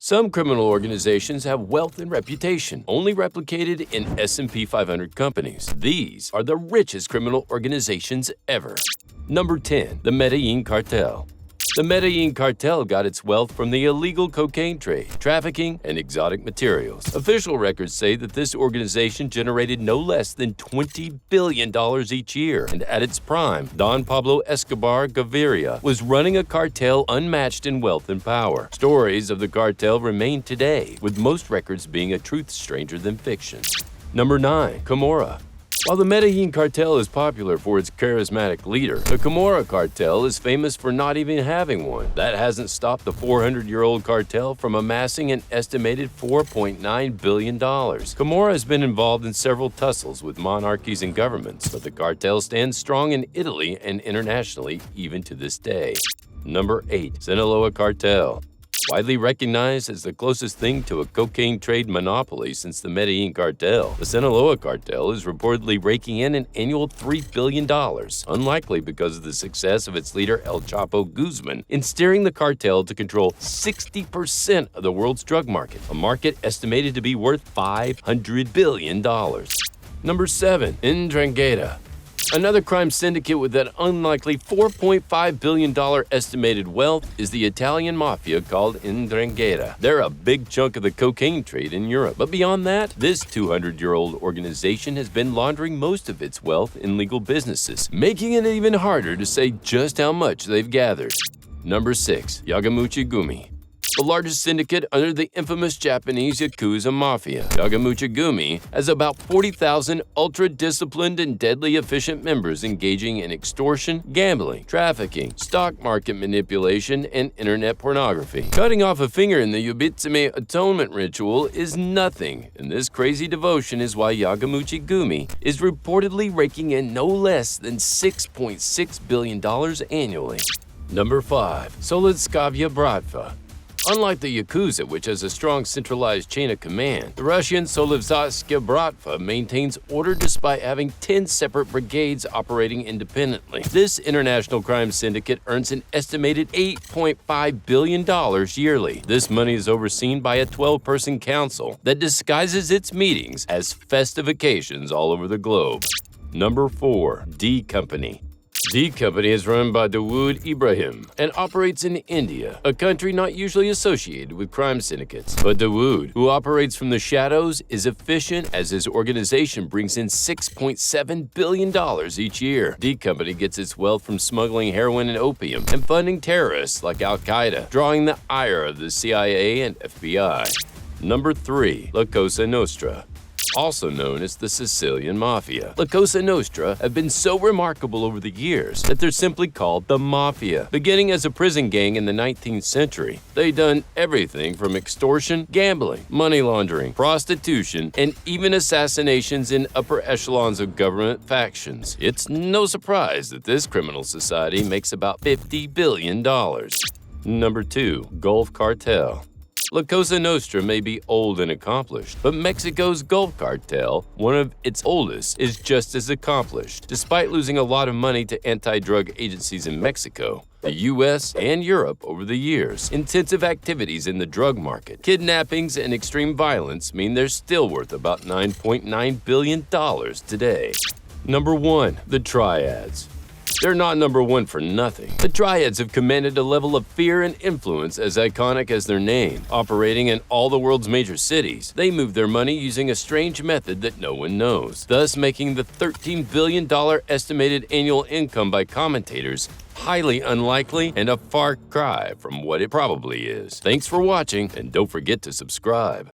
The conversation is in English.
Some criminal organizations have wealth and reputation, only replicated in S&P 500 companies. These are the richest criminal organizations ever. Number 10. The Medellin Cartel. The Medellin Cartel got its wealth from the illegal cocaine trade, trafficking, and exotic materials. Official records say that this organization generated no less than $20 billion each year, and at its prime, Don Pablo Escobar Gaviria was running a cartel unmatched in wealth and power. Stories of the cartel remain today, with most records being a truth stranger than fiction. Number 9. Camorra. While the Medellin Cartel is popular for its charismatic leader, the Camorra Cartel is famous for not even having one. That hasn't stopped the 400-year-old cartel from amassing an estimated $4.9 billion. Camorra has been involved in several tussles with monarchies and governments, but the cartel stands strong in Italy and internationally even to this day. Number 8. Sinaloa Cartel. Widely recognized as the closest thing to a cocaine trade monopoly since the Medellin Cartel, the Sinaloa Cartel is reportedly raking in an annual $3 billion, unlikely because of the success of its leader El Chapo Guzman in steering the cartel to control 60% of the world's drug market, a market estimated to be worth $500 billion. Number 7. Ndrangheta. Another crime syndicate with an unlikely $4.5 billion estimated wealth is the Italian Mafia called Ndrangheta. They're a big chunk of the cocaine trade in Europe. But beyond that, this 200-year-old organization has been laundering most of its wealth in legal businesses, making it even harder to say just how much they've gathered. Number 6. Yamaguchi-Gumi. The largest syndicate under the infamous Japanese Yakuza Mafia. Yamaguchi-Gumi has about 40,000 ultra-disciplined and deadly efficient members engaging in extortion, gambling, trafficking, stock market manipulation, and internet pornography. Cutting off a finger in the Yubitsime atonement ritual is nothing, and this crazy devotion is why Yamaguchi-Gumi is reportedly raking in no less than $6.6 billion annually. Number 5. Solntsevskaya Bratva. Unlike the Yakuza, which has a strong centralized chain of command, the Russian Solntsevskaya Bratva maintains order despite having 10 separate brigades operating independently. This international crime syndicate earns an estimated $8.5 billion yearly. This money is overseen by a 12-person council that disguises its meetings as festive occasions all over the globe. Number 4. D Company. D Company is run by Dawood Ibrahim and operates in India, a country not usually associated with crime syndicates. But Dawood, who operates from the shadows, is efficient as his organization brings in $6.7 billion each year. D Company gets its wealth from smuggling heroin and opium and funding terrorists like Al-Qaeda, drawing the ire of the CIA and FBI. Number 3. La Cosa Nostra. Also known as the Sicilian Mafia. La Cosa Nostra have been so remarkable over the years that they're simply called the Mafia. Beginning as a prison gang in the 19th century, they've done everything from extortion, gambling, money laundering, prostitution, and even assassinations in upper echelons of government factions. It's no surprise that this criminal society makes about $50 billion. Number 2. Gulf Cartel. La Cosa Nostra may be old and accomplished, but Mexico's Gulf Cartel, one of its oldest, is just as accomplished. Despite losing a lot of money to anti-drug agencies in Mexico, the U.S., and Europe over the years, intensive activities in the drug market, kidnappings, and extreme violence mean they're still worth about $9.9 billion today. Number 1. The Triads. They're not number 1 for nothing. The Triads have commanded a level of fear and influence as iconic as their name. Operating in all the world's major cities, they move their money using a strange method that no one knows, thus making the $13 billion estimated annual income by commentators highly unlikely and a far cry from what it probably is. Thanks for watching, and don't forget to subscribe.